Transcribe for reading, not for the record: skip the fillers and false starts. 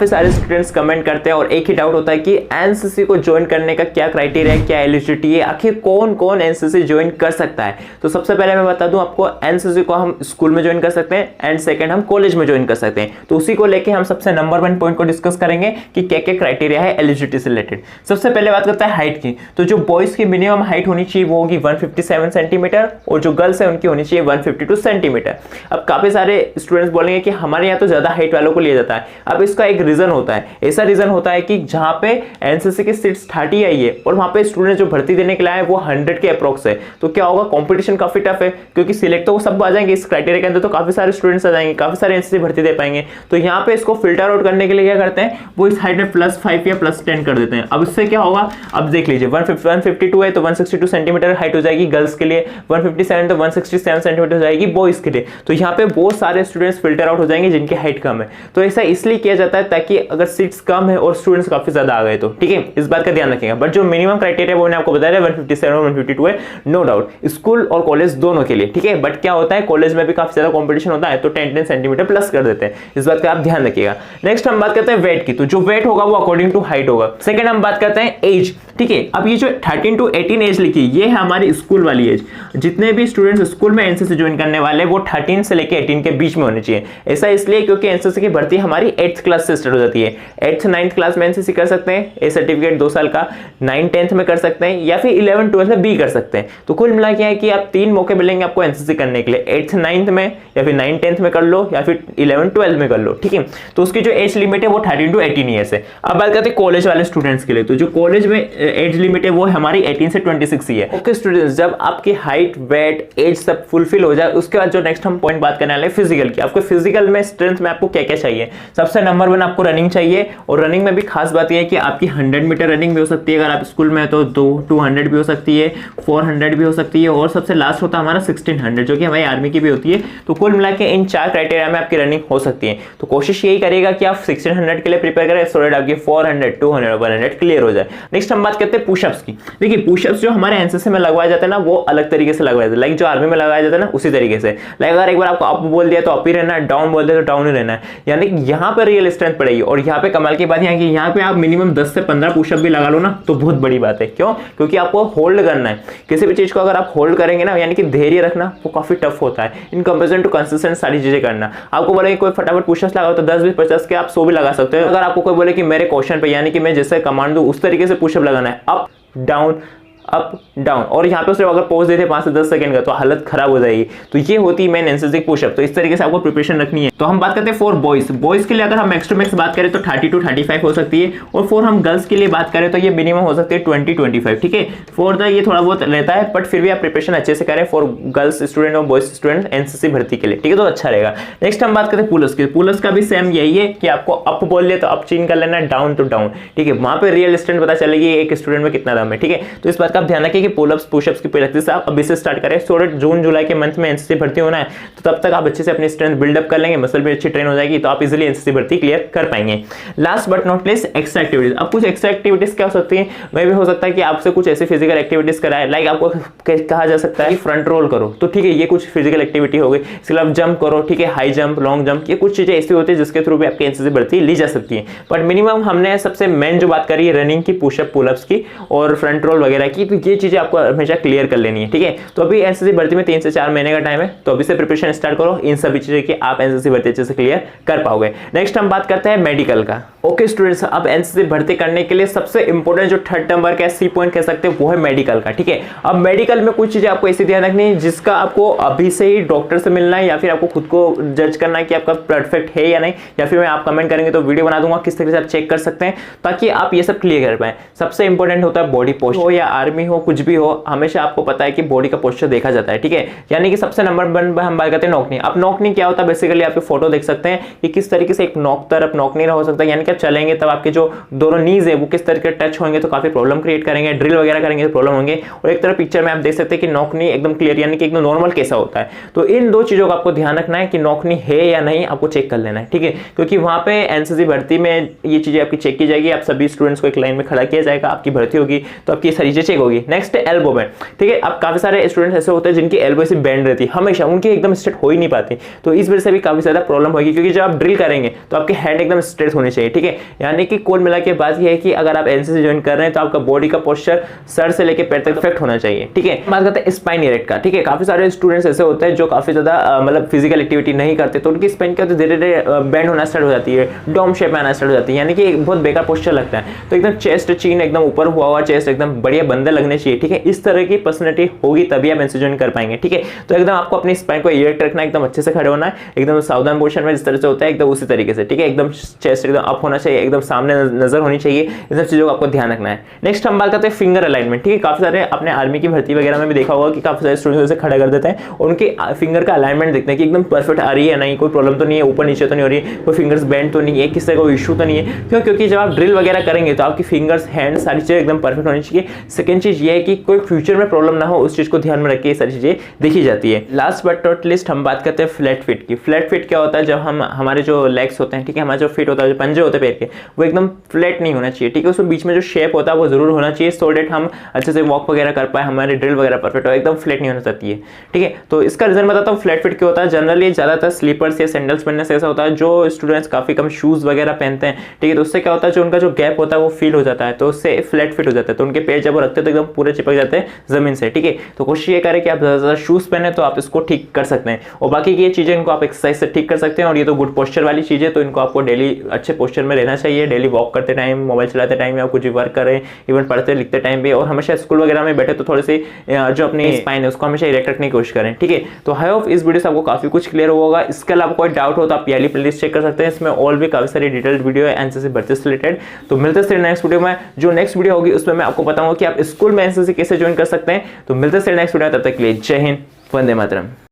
काफी सारे students comment करते हैं और एक ही डाउट होता है कि एनसीसी को ज्वाइन करने का क्या क्राइटेरिया है, क्या एलिजिबिलिटी है, आखिर कौन कौन एनसीसी ज्वाइन कर सकता है। तो सबसे पहले मैं बता दूं आपको, एनसीसी को हम स्कूल में ज्वाइन कर सकते हैं एंड सेकंड हम कॉलेज में ज्वाइन कर सकते हैं। तो उसी को लेके हम सबसे नंबर 1 पॉइंट को डिस्कस करेंगे कि क्या क्या क्राइटेरिया है एलिजिबिलिटी से रिलेटेड। सबसे पहले बात करता है हाइट की। तो जो बॉयज की मिनिमम हाइट होनी चाहिए वो होगी 157 सेंटीमीटर और जो गर्ल्स है उनकी होनी चाहिए 152 सेंटीमीटर। अब काफी सारे स्टूडेंट्स बोलेंगे कि हमारे यहाँ तो ज्यादा हाइट वालों को लिया जाता है। अब इसका एक रीजन होता है, ऐसा रीजन होता है कि जहां पे एनसीसी की सीट्स 30 आई है और वहां पे स्टूडेंट जो भर्ती देने के लिए आए वो 100 के अप्रोक्स है, तो क्या होगा, कंपटीशन काफी टफ है क्योंकि सिलेक्ट तो वो सब आ जाएंगे इस क्राइटेरिया के अंदर, तो काफी सारे स्टूडेंट्स आ जाएंगे, काफी सारे एनसीसी भर्ती दे पाएंगे। तो यहाँ पे इसको फिल्टर आउट करने के लिए क्या करते हैं, वो इस हाइट में +5 या +10 कर देते हैं। अब इससे क्या होगा, अब देख लीजिए 152 है तो 162 सेंटीमीटर हाइट हो जाएगी गर्ल्स के लिए, 157 तो 167 सेंटीमीटर हो जाएगी बॉयज के लिए। तो यहाँ पे बहुत सारे स्टूडेंट्स फिल्टर आउट हो जाएंगे जिनकी हाइट कम है। तो ऐसा इसलिए किया जाता है ताकि अगर सीट्स कम है और स्टूडेंट्स काफी ज्यादा आ गए तो ठीक है, इस बात का ध्यान रखिएगा। बट जो मिनिमम क्राइटेरिया वो मैंने आपको बताया 157 और 152 है, नो डाउट, स्कूल और कॉलेज दोनों के लिए, ठीक है। बट क्या होता है, कॉलेज में भी काफी ज्यादा कंपटीशन होता है तो 10 सेंटीमीटर प्लस कर देते हैं, इस बात का आप ध्यान रखिएगा। नेक्स्ट हम बात करते हैं वेट की। तो जो वेट होगा वो अकॉर्डिंग टू हाइट होगा। सेकंड हम बात करते हैं एज, ठीक है। अब ये जो 13 to 18 एज लिखी ये है हमारी स्कूल वाली एज। जितने भी स्टूडेंट्स स्कूल में एनसीसी ज्वाइन करने वाले वो 13 से लेके 18 के बीच में होने चाहिए। ऐसा इसलिए क्योंकि एनसीसी की भर्ती हमारी 8th क्लास से स्टार्ट हो जाती है। 8th 9th क्लास में एनसीसी कर सकते हैं, ए सर्टिफिकेट 2 साल का, 9th 10th में कर सकते हैं या फिर 11th 12th में भी कर सकते हैं। तो कुल मिला के है कि आप 3 मौके मिलेंगे आपको एनसीसी करने के लिए, 8th 9th में या फिर 9th 10th में कर लो या फिर 11th 12th में कर लो, ठीक है। तो उसकी जो एज लिमिट है वो 13 to 18 ईयर्स है। अब बात करते हैं कॉलेज वाले स्टूडेंट्स के लिए। तो जो कॉलेज में एज लिमिट है वो हमारी 18 से 26 ही है। ओके स्टूडेंट्स, जब आपकी हाइट वेट एज सब फुलफिल हो जाए उसके बाद जो नेक्स्ट हम पॉइंट बात करने वाले हैं फिजिकल की। आपको फिजिकल में स्ट्रेंथ में आपको क्या क्या चाहिए। सबसे नंबर 1 आपको रनिंग चाहिए और रनिंग में भी खास बात यह है कि आपकी 100 मीटर रनिंग भी हो सकती है, अगर आप स्कूल में तो 200 भी हो सकती है, 400 भी हो सकती है और सबसे लास्ट होता है हमारा 1600 जो कि हमारी आर्मी की भी होती है। तो कुल मिला के इन 4 क्राइटेरिया में आपकी रनिंग हो सकती है। तो कोशिश यही करिएगा कि आप 1600 के लिए प्रिपेयर करें सो दैट आपकी 400 200 100 क्लियर हो जाए। नेक्स्ट हम बात करते हैं पुशअप्स की। देखिए पुशअप्स जो हमारे एनसीसी में लगवाए जाते हैं ना वो अलग तरीके से लगवाए जाते हैं, लाइक जो आर्मी में लगाया जाता है ना उसी तरीके से। लाइक अगर एक बार आपको अप बोल दिया तो अप ही रहना है, डाउन बोल दिया तो डाउन ही रहना है, यानी कि यहाँ पर रियल स्ट्रेंथ पड़ेगी। और यहाँ पे कमाल की बात है कि यहाँ पे आप मिनिमम 10 से 15 पुशअप भी लगा लो ना तो बहुत बड़ी बात है। क्यों? क्योंकि आपको होल्ड करना है किसी भी चीज को। अगर आप होल्ड करेंगे ना, यानी कि धैर्य रखना, वो काफी टफ होता है इन कंपेरिजन टू कंसिस्टेंट सारी चीजें करना। आपको बोले कोई फटाफट पुशअप्स लगाओ तो 10 20 50 के आप 100 भी लगा सकते हो। अगर आपको कोई बोले कि मेरे क्वेश्चन पे यानी कि मैं जैसे कमांड दूं उस तरीके से पुशअप लगाना है, अप डाउन अप डाउन, और यहाँ पे सिर्फ अगर पॉज देते 5 से 10 सेकंड का तो हालत खराब हो जाएगी। तो ये होती है मेन एनसीसी पुशअप। तो इस तरीके से आपको प्रिपरेशन रखनी है। तो हम बात करते हैं फॉर बॉयज। बॉयज के लिए अगर हम मैक्स टू मैक्स बात करें तो 30 to 35 हो सकती है और फॉर हम गर्ल्स के लिए बात करें तो ये मिनिमम हो सकती है 20 25, ठीक है। फॉर द ये थोड़ा बहुत रहता है बट फिर भी आप प्रिपरेशन अच्छे से करें फॉर गर्ल्स स्टूडेंट और बॉयज स्टूडेंट एनसीसी भर्ती के लिए, ठीक है, तो अच्छा रहेगा। नेक्स्ट हम बात करते हैं पुलअप्स की। पुलअप्स का भी सेम यही है कि आपको अप बोल लिया तो अप चेंज कर लेना, डाउन तो डाउन, ठीक है। वहां पे रियल स्ट्रेंथ पता चलेगी एक स्टूडेंट में कितना दम है, ठीक है। तो इस बात का आप ध्यान रखिए कि पुशअप्स की प्रैक्टिस आप अभी से स्टार्ट करें सो दैट जून जुलाई के मंथ में एनसीसी भर्ती होना है तो तब तक आप अच्छे से अपनी स्ट्रेंथ बिल्डअप कर लेंगे, मसल भी अच्छी ट्रेन हो जाएगी तो आप इजीली एनसीसी भर्ती क्लियर कर पाएंगे। Last but not least extra activities. अब कुछ एक्स्ट्रा एक्टिविटीज क्या हो सकती है, वह भी हो सकता है कि आपसे कुछ ऐसी फिजिकल एक्टिविटीज कराए, लाइक आपको कहा जा सकता है फ्रंट रोल करो, तो ठीक है ये कुछ फिजिकल एक्टिविटी हो गई। इसके अलावा जंप करो, ठीक है, हाई जंप लॉन्ग जंप, ये कुछ चीजें ऐसी होती है जिसके थ्रू भी आपकी एनसीसी भर्ती ली जा सकती है। बट मिनिमम हमने सबसे मेन जो बात करी है रनिंग की, पुशअप पुलअप्स की और फ्रंट रोल वगैरह की, तो ये चीजें आपको हमेशा क्लियर कर लेनी है, ठीक है। तो अभी एनसीसी भर्ती में 3 से 4 महीने का टाइम है तो अभी से प्रिपरेशन स्टार्ट करो इन सभी चीजें की आप एनसीसी भर्ती अच्छे से क्लियर कर पाओगे। नेक्स्ट हम बात करते हैं मेडिकल का। ओके स्टूडेंट्स, अब एनसीसी भर्ती करने के लिए सबसे इंपॉर्टेंट जो 3rd नंबर का सी पॉइंट कह सकते हैं वो है मेडिकल का, ठीक है। अब मेडिकल में कुछ चीजें आपको ऐसी ध्यान रखनी है जिसका आपको अभी से ही डॉक्टर से मिलना है या फिर आपको खुद को जज करना है कि आपका परफेक्ट है या नहीं, या फिर मैं आप कमेंट करेंगे तो वीडियो बना दूंगा किस तरीके से आप चेक कर सकते हैं ताकि आप ये सब क्लियर कर पाए। सबसे इंपॉर्टेंट होता है बॉडी पोस्चर, हो या आर्मी हो कुछ भी हो, हमेशा आपको पता है कि बॉडी का पोस्चर देखा जाता है, ठीक है। यानी कि सबसे नंबर 1 हम बात करते हैं नॉक नी। अब नॉक नी क्या होता है, बेसिकली आप फोटो देख सकते हैं कि किस तरीके से एक नॉक तरफ नॉक नी हो सकता है, यानी कि आप चलेंगे तब आपके जो दोनों नीज है वो किस तरीके टच होंगे तो काफी प्रॉब्लम क्रिएट करेंगे, ड्रिल वगैरह करेंगे तो प्रॉब्लम होंगे। और एक तरफ पिक्चर में आप देख सकते हैं कि नॉक नी एकदम क्लियर यानी कि एकदम नॉर्मल कैसा होता है। तो इन 2 चीजों का आपको ध्यान रखना है कि नॉक नी है या नहीं, आपको चेक कर लेना है, ठीक है। क्योंकि वहां पे एनसीसी भर्ती में ये चीजें आपकी चेक की जाएगी, आप सभी स्टूडेंट्स को एक लाइन में खड़ा किया जाएगा, आपकी भर्ती होगी तो आपकी सारी चीजें चेक होगी। नेक्स्ट एल्बो बेंड, ठीक है। अब काफी सारे स्टूडेंट्स ऐसे होते हैं जिनकी एल्बो से बेंड रहती है हमेशा, उनकी एकदम स्ट्रेट हो ही नहीं पाती, तो इस वजह से भी काफी ज्यादा प्रॉब्लम होगी, क्योंकि जब आप ड्रिल करेंगे तो आपके हैंड एकदम स्ट्रेट होने चाहिए, ठीक है। यानी कि कुल मिला के बात यह है कि अगर आप एनसीसी ज्वाइन कर रहे हैं तो आपका बॉडी का पोस्चर सर से लेकर पैर तक परफेक्ट होना चाहिए, ठीक है। बात करते हैं स्पाइन इरेक्ट का, ठीक है। काफी सारे स्टूडेंट्स ऐसे होते हैं जो काफी ज्यादा मतलब फिजिकल एक्टिविटी नहीं करते, तो उनकी स्पाइन क्या धीरे धीरे बेंड होना स्टार्ट हो जाती है, डोम शेप में आना स्टार्ट हो जाती है, यानी कि बहुत बेकार पोस्चर लगता है। तो एकदम चेस्ट चीन एकदम ऊपर हुआ चेस्ट एकदम बढ़िया बंदर लगने चाहिए, ठीक है। इस तरह की पर्सनैलिटी होगी तभी आप एनसीसी ज्वाइन कर पाएंगे, ठीक है। तो एकदम आपको अपनी स्पाइन को इरेक्ट रखना, एकदम अच्छे से खड़े होना है, एकदम सावधान पोजीशन में जिस तरह से होता है एकदम उसी तरीके से, ठीक है। एकदम चेस्ट एकदम अप होना चाहिए, एकदम सामने नजर होनी चाहिए, इन सब चीजों को आपको ध्यान रखना है। नेक्स्ट हम बात करते हैं फिंगर अलाइनमेंट, ठीक है। काफी सारे अपने आर्मी की भर्ती वगैरह में भी देखा होगा कि काफी सारे स्टूडेंट्स ऐसे खड़ा कर देते हैं, उनके फिंगर का अलाइनमेंट देखते हैं कि एकदम परफेक्ट आ रही है, नहीं कोई प्रॉब्लम तो नहीं है, ऊपर नीचे तो नहीं हो रही है, कोई फिंगर्स बेंड तो नहीं है, किसी तरह कोई इशू तो नहीं है। क्यों? क्योंकि जब आप ड्रिल वगैरह करेंगे तो आपकी फिंगर्स हैंड सारी चीजें एकदम परफेक्ट होनी चाहिए। सेकंड चीज ये है कि कोई फ्यूचर में प्रॉब्लम ना हो, उस चीज को ध्यान में रख के ये सारी चीजें देखी जाती है। लास्ट बट नॉट लिस्ट हम बात करते हैं फ्लैट फिट की। फ्लैट फिट क्या होता है? जब हम हमारे जो लेग्स होते हैं, ठीक है, हमारा जो फिट होता है, जो पंजे होते हैं पैर के, वो एकदम फ्लैट नहीं होना चाहिए, ठीक है। उसमें बीच में जो शेप होता है वो जरूर होना चाहिए, सो डेट हम अच्छे से वॉक वगैरह कर पाए, हमारी ड्रिल वगैरह परफेक्ट हो, एकदम फ्लैट नहीं होना चाहती है, ठीक है। तो इसका रीजन बताता हूँ फ्लैट फिट क्यों होता है। जनरली ज्यादातर स्लीपर्स या सैंडल्स पहनने से ऐसा होता है, जो स्टूडेंट्स काफी कम शूज वगैरह पहनते हैं, ठीक है, तो उससे क्या होता है, जो उनका जो गैप होता है वो फील हो जाता है, तो उससे फ्लैट फिट हो जाता है, तो उनके पैर जब वो रखते हैं तो एकदम पूरे चिपक जाते हैं जमीन से, ठीक है। तो कोशिश ये करें कि आप ज्यादा शूज पहने तो आप इसको ठीक कर सकते हैं, और बाकी की ये चीजें इनको आप एक्सरसाइज से ठीक कर सकते हैं। और ये तो गुड पोस्चर वाली चीज है, तो इनको आपको डेली अच्छे पोस्चर में रहना चाहिए, डेली वॉक करते टाइम, मोबाइल चलाते टाइम या कुछ भी वर्क करें, इवन पढ़ते लिखते टाइम भी, और हमेशा स्कूल वगैरह में बैठे तो थोड़ी सी जो अपनी स्पाइन है उसको हमेशा इरेक्ट रखने की कोशिश करें, ठीक है। तो आई होप इस वीडियो से आपको काफी कुछ क्लियर होगा। इसके अलावा कोई डाउट हो तो आप पहली प्लेलिस्ट चेक कर सकते हैं, इसमें और भी काफी सारी डिटेल्ड वीडियो है एनसीसी भर्ती से रिलेटेड। तो मिलते हैं नेक्स्ट वीडियो में, जो नेक्स्ट वीडियो होगी उसमें मैं आपको बताऊंगा कि आप स्कूल में एनसीसी कैसे ज्वाइन कर सकते हैं। तो मिलते हैं नेक्स्ट वीडियो में, तब तक के लिए जय हिंद, वंदे मातरम।